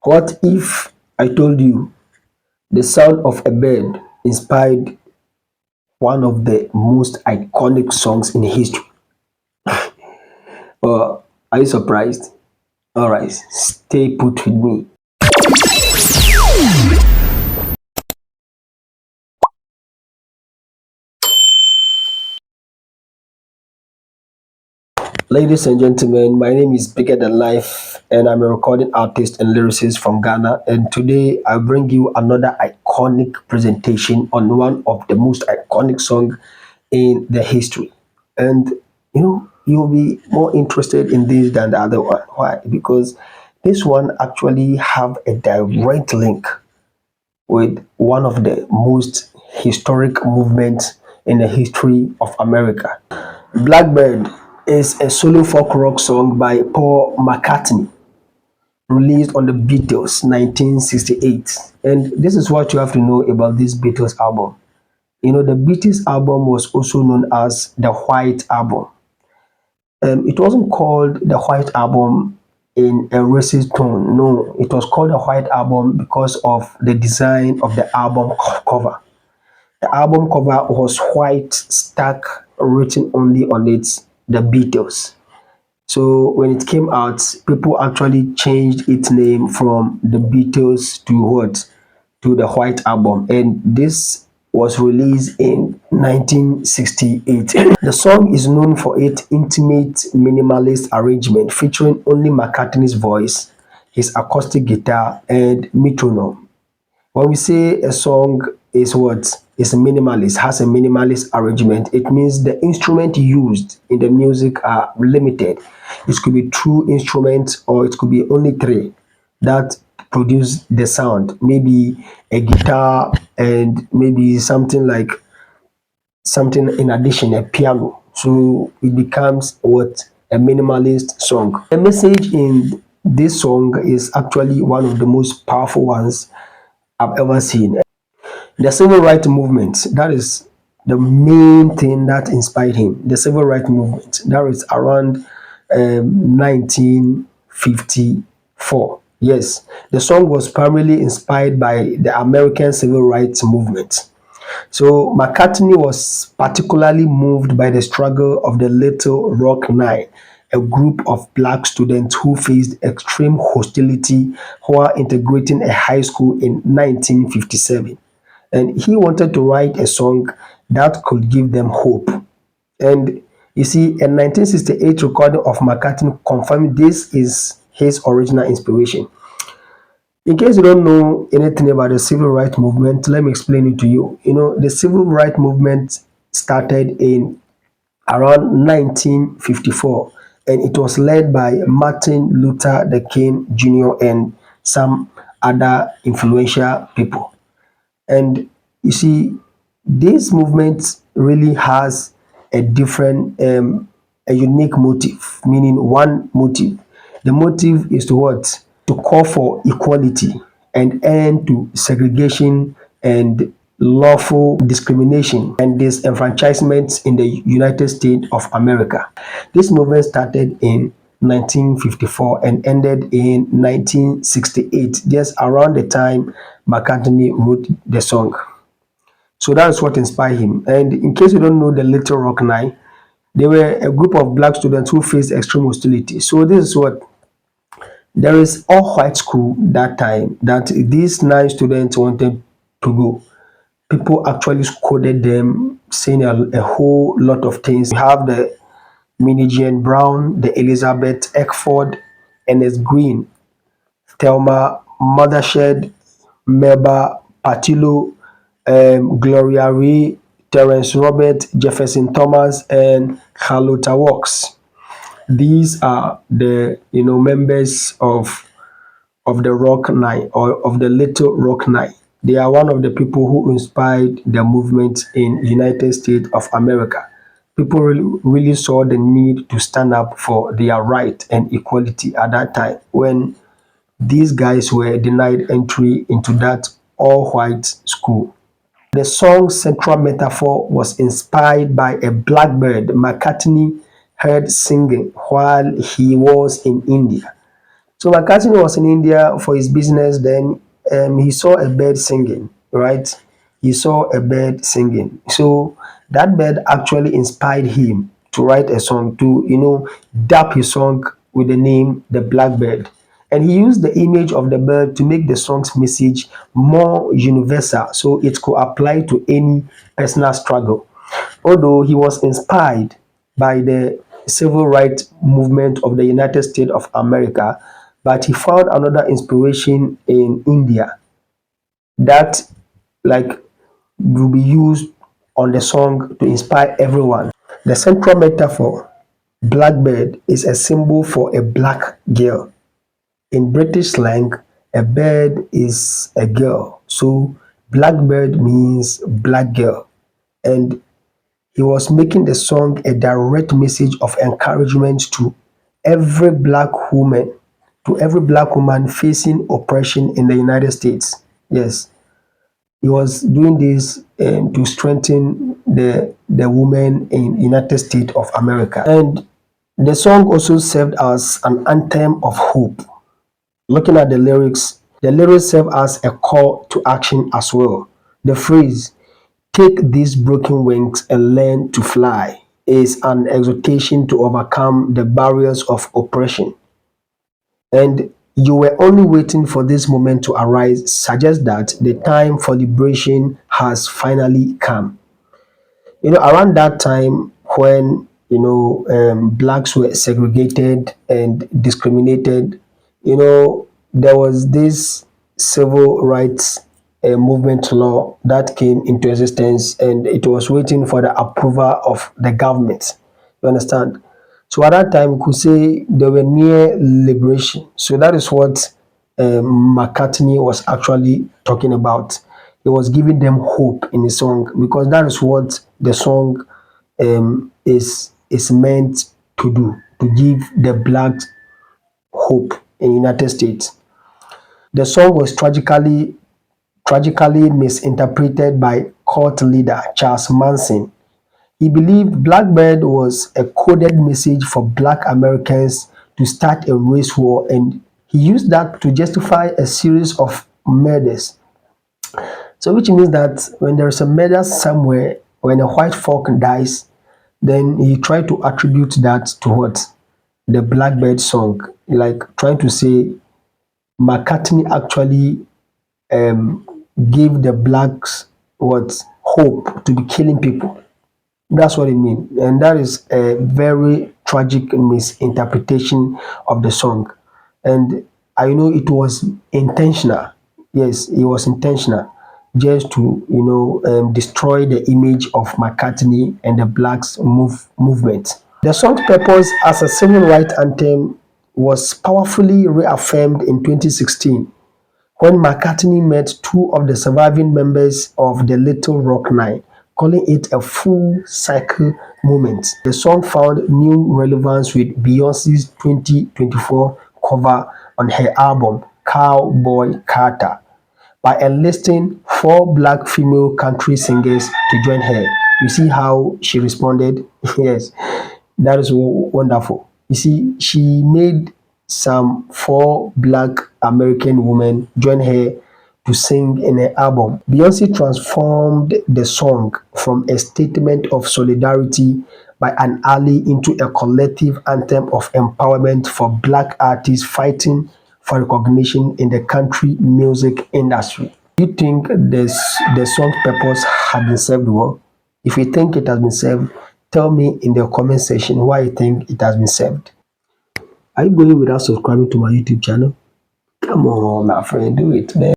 What if I told you the sound of a bird inspired one of the most iconic songs in history? Are you surprised? Alright, stay put with me. Ladies and gentlemen, my name is Biggadanlyf and I'm a recording artist and lyricist from Ghana. And today I bring you another iconic presentation on one of the most iconic songs in the history. And you'll be more interested in this than the other one. Why? Because this one actually have a direct link with one of the most historic movements in the history of America. Blackbird is a solo folk rock song by Paul McCartney, released on the Beatles 1968. And this is what you have to know about this Beatles album. The Beatles album was also known as the White Album. It wasn't called the White Album in a racist tone. No, it was called the White Album because of the design of the album cover. The album cover was white, stuck, written only on it, the Beatles. So when it came out, people actually changed its name from the Beatles to what? To the White Album. And this was released in 1968. The song is known for its intimate minimalist arrangement featuring only McCartney's voice, his acoustic guitar, and metronome. When we say a song is what? Is minimalist, has a minimalist arrangement, it means the instrument used in the music are limited. It could be two instruments or it could be only three that produce the sound. Maybe a guitar and maybe something in addition, a piano. So it becomes what? A minimalist song. The message in this song is actually one of the most powerful ones I've ever seen. The civil rights movement, that is the main thing that inspired him. The civil rights movement, that is around 1954. Yes, the song was primarily inspired by the American civil rights movement. So McCartney was particularly moved by the struggle of the Little Rock Nine, a group of black students who faced extreme hostility while integrating a high school in 1957. And he wanted to write a song that could give them hope. And you see, a 1968 recording of McCartney confirmed this is his original inspiration. In case you don't know anything about the civil rights movement, let me explain it to you. The civil rights movement started in around 1954 and it was led by Martin Luther the King Jr. and some other influential people. And you see, this movement really has a different, a unique motive, meaning one motive. The motive is to what? To call for equality and end to segregation and lawful discrimination and disenfranchisement in the United States of America. This movement started in 1954 and ended in 1968, just around the time McCartney wrote the song. So that's what inspired him. And in case you don't know the Little Rock Nine, they were a group of black students who faced extreme hostility. So this is what there is all white school that time that these nine students wanted to go. People actually scolded them, saying a whole lot of things. We have the Minnie Jane Brown, the Elizabeth Eckford, Ernest Green, Thelma Mothershed, Melba Patillo, Gloria Ray, Terence Robert, Jefferson Thomas, and Carlotta Walks. These are the members of the Rock Nine or of the Little Rock Nine. They are one of the people who inspired the movement in United States of America. People really saw the need to stand up for their right and equality at that time when these guys were denied entry into that all-white school. The song's central metaphor was inspired by a blackbird McCartney heard singing while he was in India. So McCartney was in India for his business. Then he saw a bird singing, right? He saw a bird singing. So that bird actually inspired him to write a song, to, dub his song with the name The Blackbird. And he used the image of the bird to make the song's message more universal so it could apply to any personal struggle. Although he was inspired by the civil rights movement of the United States of America, but he found another inspiration in India that, like, will be used on the song to inspire everyone. The central metaphor, Blackbird, is a symbol for a black girl. In British slang, a bird is a girl. So Blackbird means black girl. And he was making the song a direct message of encouragement every black woman, to every black woman facing oppression in the United States. Yes, he was doing this to strengthen the women in United States of America. And the song also served as an anthem of hope. Looking at the lyrics serve as a call to action as well. The phrase, "Take these broken wings and learn to fly," is an exhortation to overcome the barriers of oppression. And "you were only waiting for this moment to arise" suggests that the time for liberation has finally come. Around that time when, blacks were segregated and discriminated, there was this civil rights movement law that came into existence, and it was waiting for the approval of the government. You understand? So at that time, we could say they were near liberation. So that is what McCartney was actually talking about. He was giving them hope in the song, because that is what the song is meant to do, to give the blacks hope in United States. The song was tragically misinterpreted by cult leader Charles Manson. He believed Blackbird was a coded message for black Americans to start a race war, and he used that to justify a series of murders. So which means that when there is a murder somewhere, when a white folk dies, then he tried to attribute that to what? The Blackbird song, like trying to say McCartney actually gave the blacks what? Hope to be killing people. That's what it means. And that is a very tragic misinterpretation of the song. And I know it was intentional. Yes, it was intentional, just to, destroy the image of McCartney and the blacks movement. The song's purpose as a civil rights anthem was powerfully reaffirmed in 2016 when McCartney met two of the surviving members of the Little Rock Nine, calling it a full circle moment. The song found new relevance with Beyoncé's 2024 cover on her album Cowboy Carter by enlisting four black female country singers to join her. You see how she responded? Yes, that is wonderful. You see, she made some four black American women join her to sing in her album. Beyonce transformed the song from a statement of solidarity by an ally into a collective anthem of empowerment for black artists fighting for recognition in the country music industry. Do you think the song's purpose has been served well? If you think it has been served, tell me in the comment section why you think it has been served. Are you going without subscribing to my YouTube channel? Come on, my friend, do it, man.